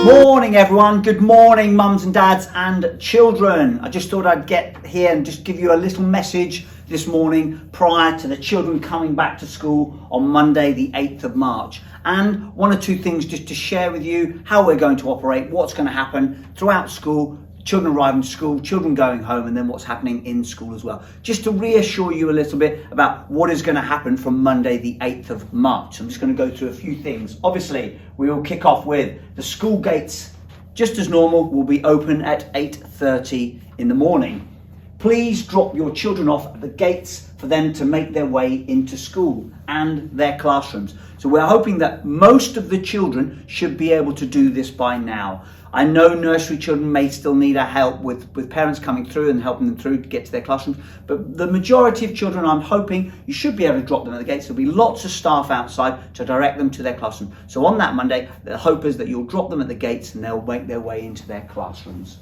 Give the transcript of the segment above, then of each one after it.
Morning everyone, good morning mums and dads and children. I just thought I'd get here and just give you a little message this morning prior to the children coming back to school on Monday the 8th of March. And one or two things just to share with you, how we're going to operate, what's going to happen throughout school, children arriving to school, children going home, and then what's happening in school as well. Just to reassure you a little bit about what is going to happen from Monday the 8th of March. I'm just going to go through a few things. Obviously, we will kick off with the school gates, just as normal, will be open at 8:30 in the morning. Please drop your children off at the gates for them to make their way into school and their classrooms. So we're hoping that most of the children should be able to do this by now. I know nursery children may still need our help with parents coming through and helping them through to get to their classrooms, but the majority of children, I'm hoping you should be able to drop them at the gates. There'll be lots of staff outside to direct them to their classroom. So on that Monday, the hope is that you'll drop them at the gates and they'll make their way into their classrooms.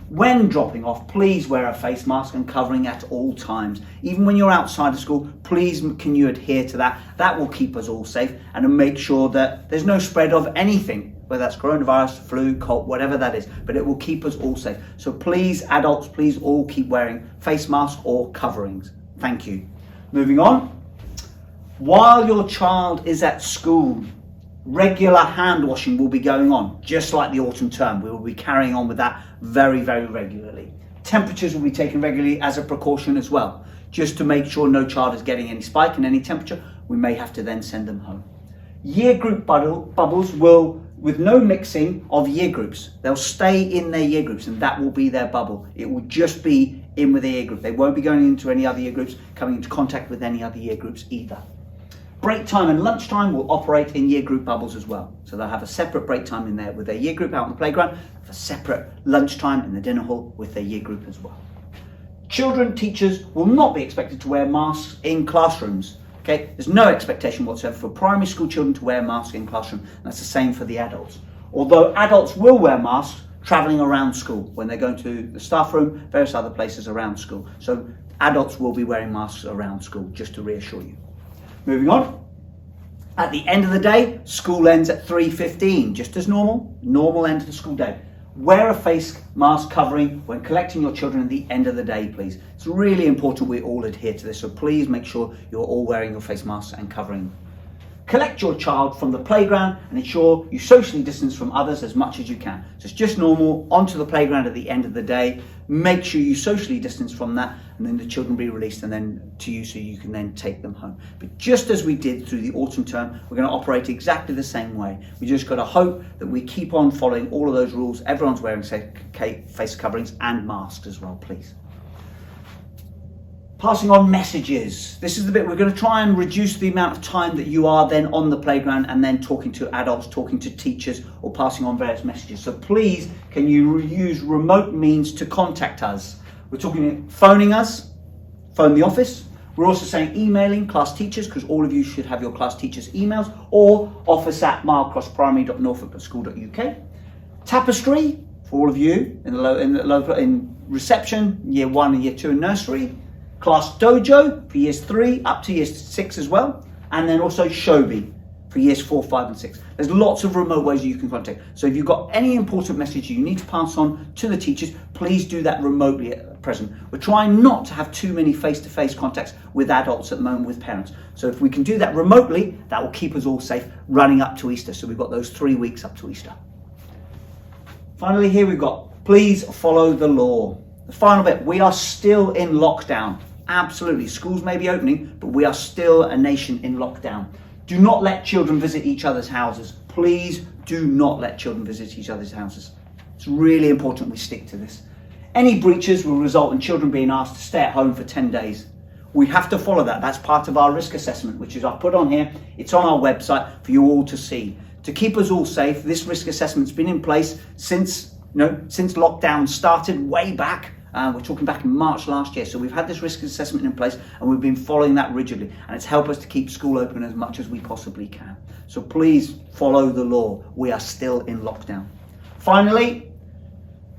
When dropping off, please wear a face mask and covering at all times. Even when you're outside of school, please can you adhere to that. That will keep us all safe and make sure that there's no spread of anything, whether that's coronavirus, flu, cold, whatever that is, but it will keep us all safe. So please, adults, please all keep wearing face masks or coverings. Thank you. Moving on. While your child is at school, regular hand washing will be going on, just like the autumn term. We will be carrying on with that very, very regularly. Temperatures will be taken regularly as a precaution as well, just to make sure no child is getting any spike in any temperature. We may have to then send them home. Year group bubbles will, with no mixing of year groups, they'll stay in their year groups and that will be their bubble. It will just be in with the year group. They won't be going into any other year groups, coming into contact with any other year groups either. Break time and lunchtime will operate in year group bubbles as well. So they'll have a separate break time in there with their year group out on the playground, a separate lunchtime in the dinner hall with their year group as well. Children, teachers will not be expected to wear masks in classrooms. Okay, there's no expectation whatsoever for primary school children to wear masks in classroom. That's the same for the adults. Although adults will wear masks traveling around school when they're going to the staff room, various other places around school. So adults will be wearing masks around school, just to reassure you. Moving on. At the end of the day, school ends at 3:15, just as normal end of the school day. Wear a face mask covering when collecting your children at the end of the day, please. It's really important we all adhere to this, so please make sure you're all wearing your face masks and covering. Collect your child from the playground and ensure you socially distance from others as much as you can. So it's just normal, onto the playground at the end of the day. Make sure you socially distance from that, and then the children be released and then to you so you can then take them home. But just as we did through the autumn term, we're going to operate exactly the same way. We just got to hope that we keep on following all of those rules. Everyone's wearing face coverings and masks as well, please. Passing on messages. This is the bit we're going to try and reduce the amount of time that you are then on the playground and then talking to adults, talking to teachers, or passing on various messages. So please, can you use remote means to contact us? We're talking phoning us, phone the office. We're also saying emailing class teachers, because all of you should have your class teachers' emails, or office@milecrossprimary.norfolk.school.uk. Tapestry for all of you in reception, year 1 and year 2 in nursery. Class Dojo for years 3 up to years 6 as well. And then also Shobi for years 4, 5 and 6. There's lots of remote ways you can contact. So if you've got any important message you need to pass on to the teachers, please do that remotely at present. We're trying not to have too many face-to-face contacts with adults at the moment, with parents. So if we can do that remotely, that will keep us all safe running up to Easter. So we've got those 3 weeks up to Easter. Finally, here we've got, please follow the law. The final bit, we are still in lockdown. Absolutely, schools may be opening, but we are still a nation in lockdown. Do not let children visit each other's houses. Please do not let children visit each other's houses. It's really important we stick to this. Any breaches will result in children being asked to stay at home for 10 days. We have to follow that. That's part of our risk assessment, which is I've put on here. It's on our website for you all to see. To keep us all safe, this risk assessment's been in place since lockdown started way back. We're talking back in March last year. So we've had this risk assessment in place and we've been following that rigidly. And it's helped us to keep school open as much as we possibly can. So please follow the law. We are still in lockdown. Finally,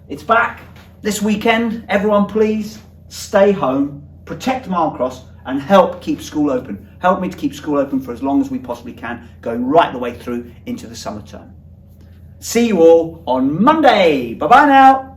it's back this weekend. Everyone please stay home, protect Milecross and help keep school open. Help me to keep school open for as long as we possibly can, going right the way through into the summer term. See you all on Monday. Bye bye now.